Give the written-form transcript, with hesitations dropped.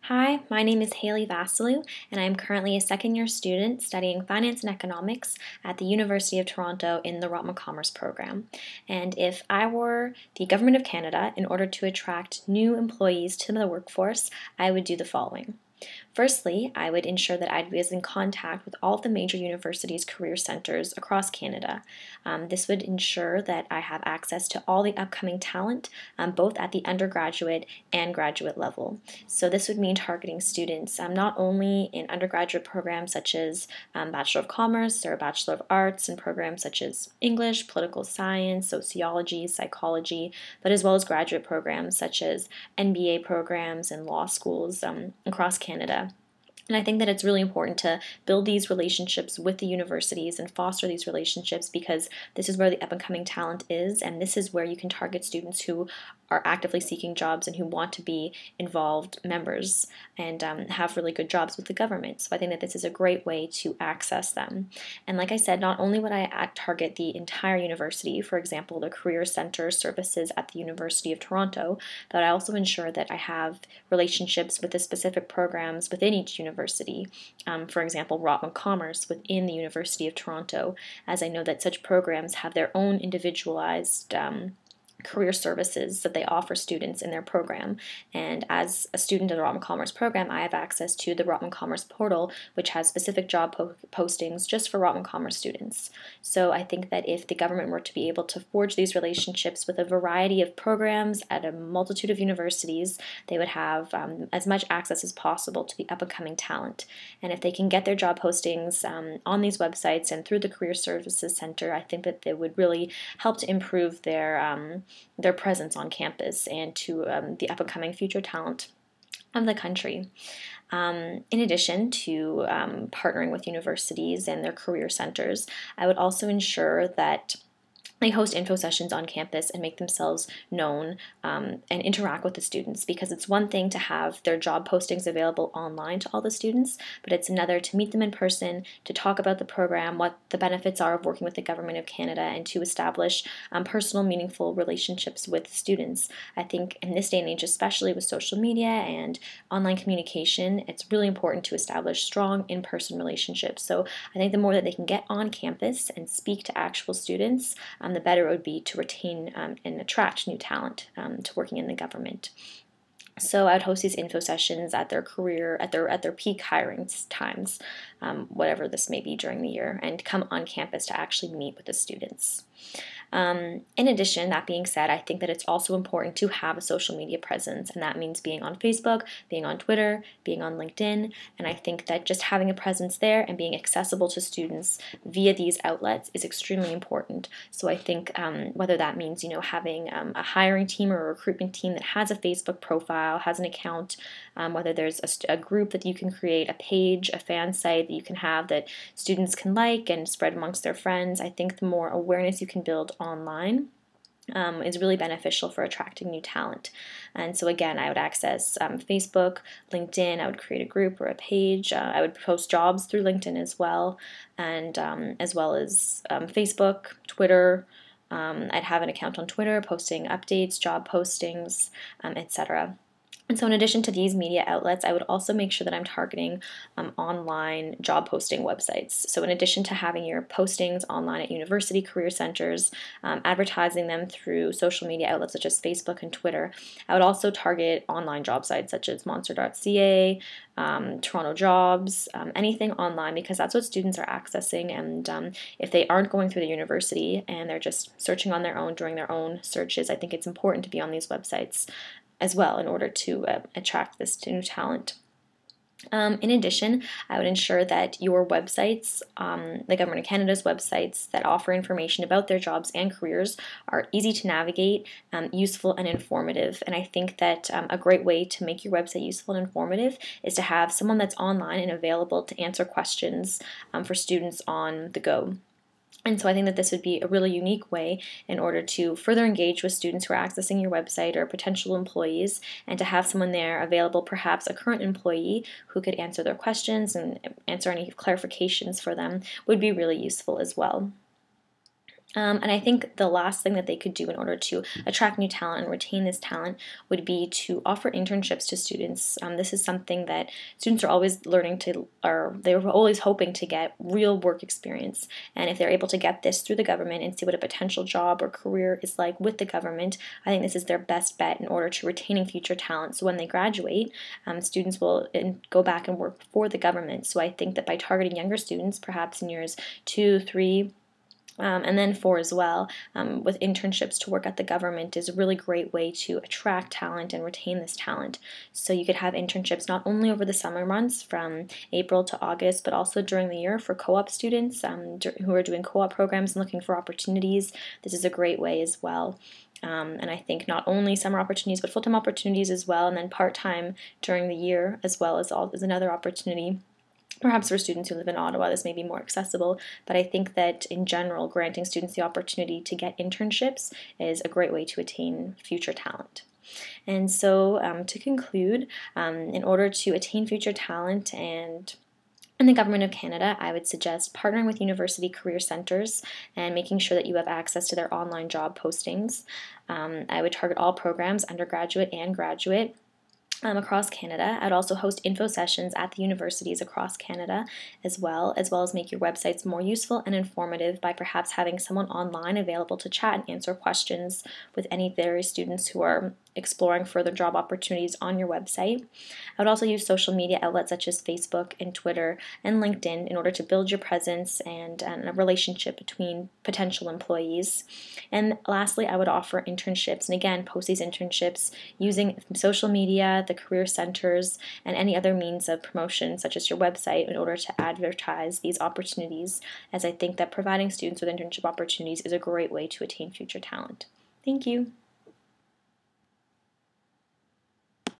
Hi, my name is Haley Vassalou, and I am currently a second-year student studying Finance and Economics at the University of Toronto in the Rotman Commerce program. And if I were the Government of Canada, in order to attract new employees to the workforce, I would do the following. Firstly, I would ensure that I was in contact with all of the major universities' career centers across Canada. This would ensure that I have access to all the upcoming talent, both at the undergraduate and graduate level. So this would mean targeting students not only in undergraduate programs such as Bachelor of Commerce or Bachelor of Arts, and programs such as English, Political Science, Sociology, Psychology, but as well as graduate programs such as MBA programs and law schools across Canada. And I think that it's really important to build these relationships with the universities and foster these relationships, because this is where the up-and-coming talent is, and this is where you can target students who are actively seeking jobs and who want to be involved members and have really good jobs with the government. So I think that this is a great way to access them. And like I said, not only would I target the entire university, for example, the Career Center services at the University of Toronto, but I also ensure that I have relationships with the specific programs within each university. For example, Rotman Commerce within the University of Toronto, as I know that such programs have their own individualized career services that they offer students in their program. And as a student of the Rotman Commerce program, I have access to the Rotman Commerce portal, which has specific job postings just for Rotman Commerce students. So I think that if the government were to be able to forge these relationships with a variety of programs at a multitude of universities, they would have as much access as possible to the up-and-coming talent. And if they can get their job postings on these websites and through the Career Services Center, I think that they would really help to improve their presence on campus and to the up-and-coming future talent of the country. In addition to partnering with universities and their career centers, I would also ensure that they host info sessions on campus and make themselves known and interact with the students, because it's one thing to have their job postings available online to all the students, but it's another to meet them in person, to talk about the program, what the benefits are of working with the Government of Canada, and to establish personal, meaningful relationships with students. I think in this day and age, especially with social media and online communication, it's really important to establish strong in-person relationships. So I think the more that they can get on campus and speak to actual students, the better it would be to retain and attract new talent to working in the government. So I would host these info sessions at their peak hiring times, whatever this may be during the year, and come on campus to actually meet with the students. In addition, that being said, I think that it's also important to have a social media presence, and that means being on Facebook, being on Twitter, being on LinkedIn, and I think that just having a presence there and being accessible to students via these outlets is extremely important. So I think whether that means having a hiring team or a recruitment team that has a Facebook profile, has an account, whether there's a group that you can create, a page, a fan site that you can have that students can like and spread amongst their friends, I think the more awareness you can build online is really beneficial for attracting new talent. And so again, I would access Facebook, LinkedIn, I would create a group or a page, I would post jobs through LinkedIn as well, and as well as Facebook, Twitter. I'd have an account on Twitter posting updates, job postings, etc. And so in addition to these media outlets, I would also make sure that I'm targeting online job posting websites. So in addition to having your postings online at university career centers, advertising them through social media outlets such as Facebook and Twitter, I would also target online job sites such as monster.ca, Toronto Jobs, anything online, because that's what students are accessing. And if they aren't going through the university and they're just searching on their own, doing their own searches, I think it's important to be on these websites as well in order to attract this new talent. In addition, I would ensure that your websites, the Government of Canada's websites that offer information about their jobs and careers, are easy to navigate, useful and informative. And I think that a great way to make your website useful and informative is to have someone that's online and available to answer questions for students on the go. And so I think that this would be a really unique way in order to further engage with students who are accessing your website or potential employees, and to have someone there available, perhaps a current employee, who could answer their questions and answer any clarifications for them, would be really useful as well. And I think the last thing that they could do in order to attract new talent and retain this talent would be to offer internships to students. This is something that students are always learning to, or they're always hoping to get real work experience. And if they're able to get this through the government and see what a potential job or career is like with the government, I think this is their best bet in order to retaining future talent. So when they graduate, students will go back and work for the government. So I think that by targeting younger students, perhaps in years 2, 3, and then 4 as well, with internships to work at the government is a really great way to attract talent and retain this talent. So you could have internships not only over the summer months from April to August, but also during the year for co-op students who are doing co-op programs and looking for opportunities. This is a great way as well. And I think not only summer opportunities, but full-time opportunities as well, and then part-time during the year as well as another opportunity. Perhaps for students who live in Ottawa, this may be more accessible, but I think that in general, granting students the opportunity to get internships is a great way to attain future talent. And so to conclude, in order to attain future talent and in the Government of Canada, I would suggest partnering with university career centres and making sure that you have access to their online job postings. I would target all programs, undergraduate and graduate, across Canada. I'd also host info sessions at the universities across Canada as well as make your websites more useful and informative by perhaps having someone online available to chat and answer questions with any various students who are exploring further job opportunities on your website. I would also use social media outlets such as Facebook and Twitter and LinkedIn in order to build your presence and a relationship between potential employees. And lastly, I would offer internships, and again, post these internships using social media, the career centers, and any other means of promotion such as your website in order to advertise these opportunities, as I think that providing students with internship opportunities is a great way to attain future talent. Thank you.